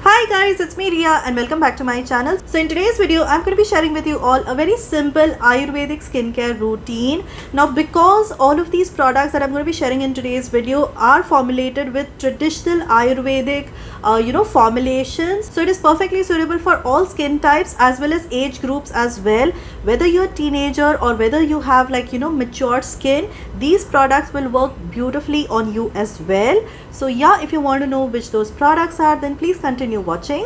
Hi guys, it's me Ria and welcome back to my channel. So in today's video, I'm going to be sharing with you all a very simple Ayurvedic skincare routine. Now because all of these products that I'm going to be sharing in today's video are formulated with traditional Ayurvedic formulations. So it is perfectly suitable for all skin types as well as age groups as well. Whether you're a teenager or whether you have mature skin, these products will work beautifully on you as well. So yeah, if you want to know which those products are, then please continue watching.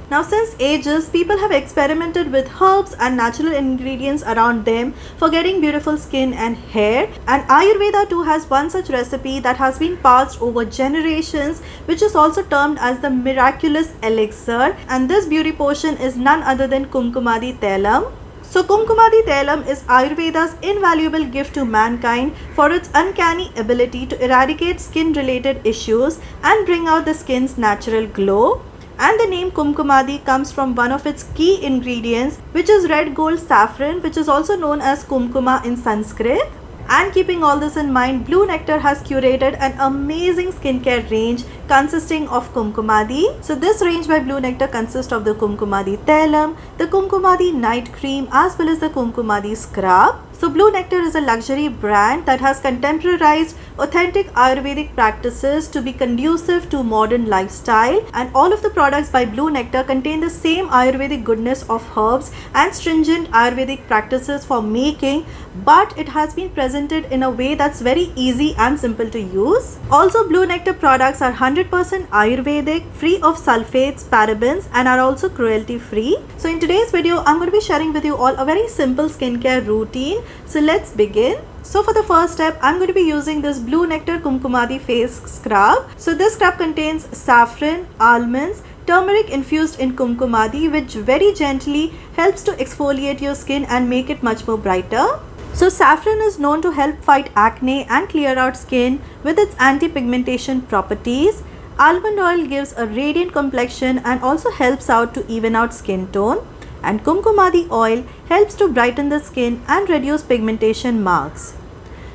Now since ages, people have experimented with herbs and natural ingredients around them for getting beautiful skin and hair, and Ayurveda too has one such recipe that has been passed over generations, which is also termed as the miraculous elixir, and this beauty potion is none other than kumkumadi tailam. So kumkumadi tailam is Ayurveda's invaluable gift to mankind for its uncanny ability to eradicate skin related issues and bring out the skin's natural glow. And the name kumkumadi comes from one of its key ingredients, which is red gold saffron, which is also known as kumkuma in Sanskrit. And keeping all this in mind, Blue Nectar has curated an amazing skincare range consisting of kumkumadi. So this range by Blue Nectar consists of the kumkumadi tailam, the kumkumadi night cream as well as the kumkumadi scrub. So Blue Nectar is a luxury brand that has contemporarized authentic Ayurvedic practices to be conducive to modern lifestyle, and all of the products by Blue Nectar contain the same Ayurvedic goodness of herbs and stringent Ayurvedic practices for making, but it has been presented in a way that's very easy and simple to use. Also, Blue Nectar products are 100% Ayurvedic, free of sulfates, parabens, and are also cruelty free. So in today's video, I'm going to be sharing with you all a very simple skincare routine. So let's begin. So for the first step, I'm going to be using this Blue Nectar Kumkumadi face scrub. So this scrub contains saffron, almonds, turmeric infused in kumkumadi, which very gently helps to exfoliate your skin and make it much more brighter. So saffron is known to help fight acne and clear out skin with its anti-pigmentation properties. Almond oil gives a radiant complexion and also helps out to even out skin tone. And kumkumadi oil helps to brighten the skin and reduce pigmentation marks.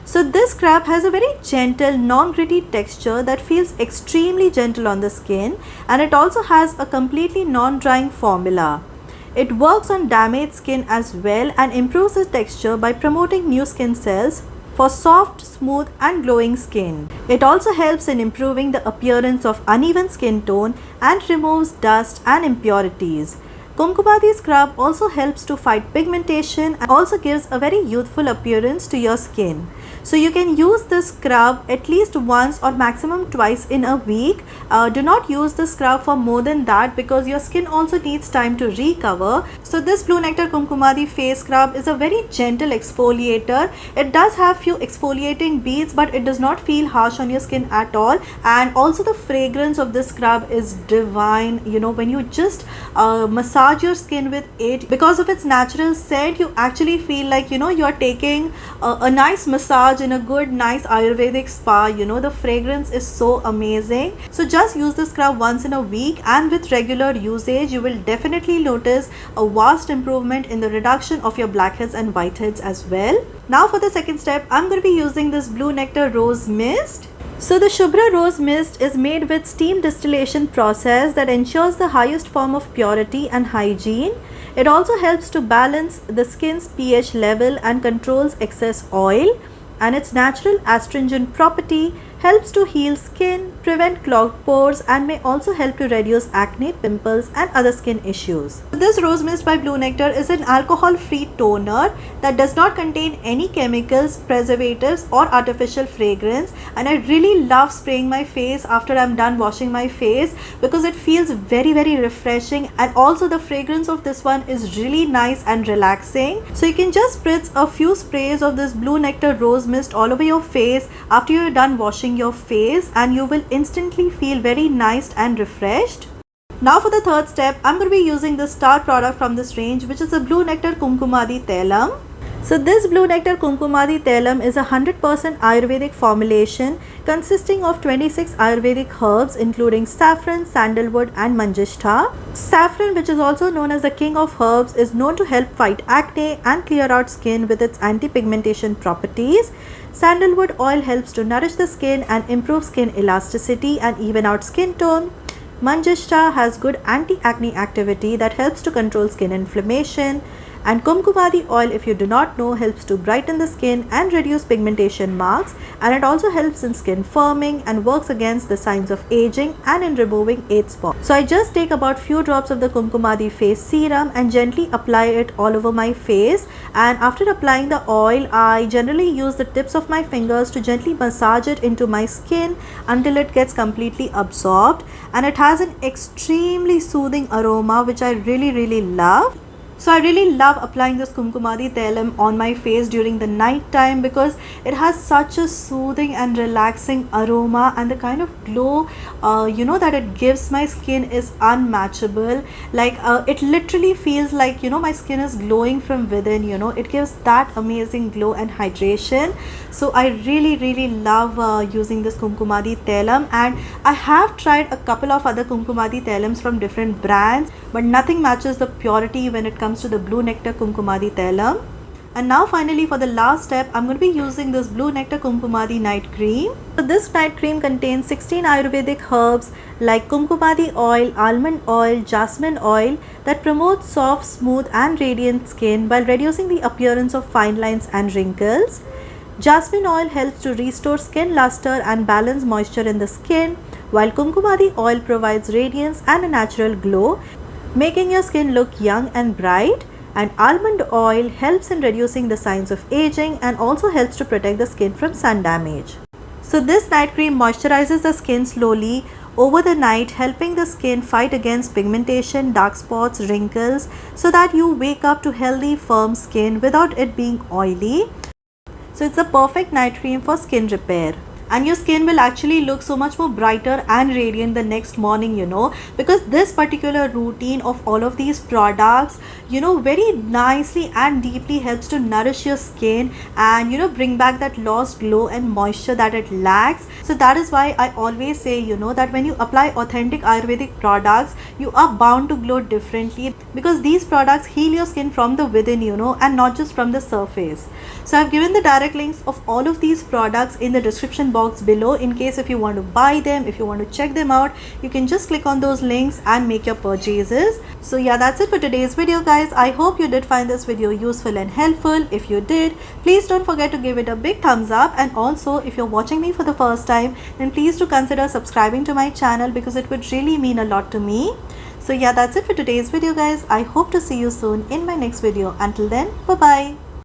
So this scrub has a very gentle, non-gritty texture that feels extremely gentle on the skin, and it also has a completely non-drying formula. It works on damaged skin as well and improves the texture by promoting new skin cells for soft, smooth and glowing skin. It also helps in improving the appearance of uneven skin tone and removes dust and impurities. Kumkumadi scrub also helps to fight pigmentation and also gives a very youthful appearance to your skin. So you can use this scrub at least once or maximum twice in a week. Do not use the scrub for more than that because your skin also needs time to recover. So this Blue Nectar Kumkumadi face scrub is a very gentle exfoliator. It does have few exfoliating beads, but it does not feel harsh on your skin at all. And also the fragrance of this scrub is divine. You know, when you just massage your skin with it, because of its natural scent, you actually feel like you're taking a nice massage in a good nice Ayurvedic spa. The fragrance is so amazing. So just use the scrub once in a week, and with regular usage you will definitely notice a vast improvement in the reduction of your blackheads and whiteheads as well. Now for the second step, I'm going to be using this Blue Nectar Rose Mist. So the Shubhra Rose Mist is made with steam distillation process that ensures the highest form of purity and hygiene. It also helps to balance the skin's pH level and controls excess oil, and its natural astringent property helps to heal skin, prevent clogged pores, and may also help to reduce acne, pimples and other skin issues. This Rose Mist by Blue Nectar is an alcohol-free toner that does not contain any chemicals, preservatives or artificial fragrance, and I really love spraying my face after I'm done washing my face because it feels very refreshing, and also the fragrance of this one is really nice and relaxing. So you can just spritz a few sprays of this Blue Nectar Rose Mist all over your face after you're done washing your face, and you will instantly feel very nice and refreshed. Now for the third step, I'm going to be using the star product from this range, which is the Blue Nectar Kumkumadi Tailam. So this Blue Nectar Kumkumadi Tailam is a 100% Ayurvedic formulation consisting of 26 Ayurvedic herbs including saffron, sandalwood and manjishta. Saffron, which is also known as the king of herbs, is known to help fight acne and clear out skin with its anti-pigmentation properties. Sandalwood oil helps to nourish the skin and improve skin elasticity and even out skin tone. Manjishta has good anti-acne activity that helps to control skin inflammation. And kumkumadi oil, if you do not know, helps to brighten the skin and reduce pigmentation marks, and it also helps in skin firming and works against the signs of aging and in removing age spots. So I just take about few drops of the kumkumadi face serum and gently apply it all over my face, and after applying the oil I generally use the tips of my fingers to gently massage it into my skin until it gets completely absorbed, and it has an extremely soothing aroma which I really love. So I really love applying this Kumkumadi Tailam on my face during the night time because it has such a soothing and relaxing aroma, and the kind of glow that it gives my skin is unmatchable. Like it literally feels like my skin is glowing from within. It gives that amazing glow and hydration. So I really love using this Kumkumadi Tailam, and I have tried a couple of other Kumkumadi Tailams from different brands, but nothing matches the purity when it comes to the Blue Nectar Kumkumadi Tailam. And now finally, for the last step, I'm going to be using this Blue Nectar Kumkumadi Night Cream. So this night cream contains 16 Ayurvedic herbs like kumkumadi oil, almond oil, jasmine oil that promotes soft, smooth and radiant skin while reducing the appearance of fine lines and wrinkles. Jasmine oil helps to restore skin luster and balance moisture in the skin, while kumkumadi oil provides radiance and a natural glow, making your skin look young and bright. And almond oil helps in reducing the signs of aging and also helps to protect the skin from sun damage. So this night cream moisturizes the skin slowly over the night, helping the skin fight against pigmentation, dark spots, wrinkles, so that you wake up to healthy, firm skin without it being oily. So it's a perfect night cream for skin repair. And your skin will actually look so much more brighter and radiant the next morning, because this particular routine of all of these products, very nicely and deeply helps to nourish your skin and, bring back that lost glow and moisture that it lacks. So that is why I always say, that when you apply authentic Ayurvedic products, you are bound to glow differently, because these products heal your skin from the within, and not just from the surface. So I've given the direct links of all of these products in the description box below in case if you want to buy them, if you want to check them out, you can just click on those links and make your purchases. So yeah, that's it for today's video, guys. I hope you did find this video useful and helpful. If you did, please don't forget to give it a big thumbs up, and also if you're watching me for the first time, then please do consider subscribing to my channel because it would really mean a lot to me. So yeah, that's it for today's video, guys. I hope to see you soon in my next video. Until then, bye bye.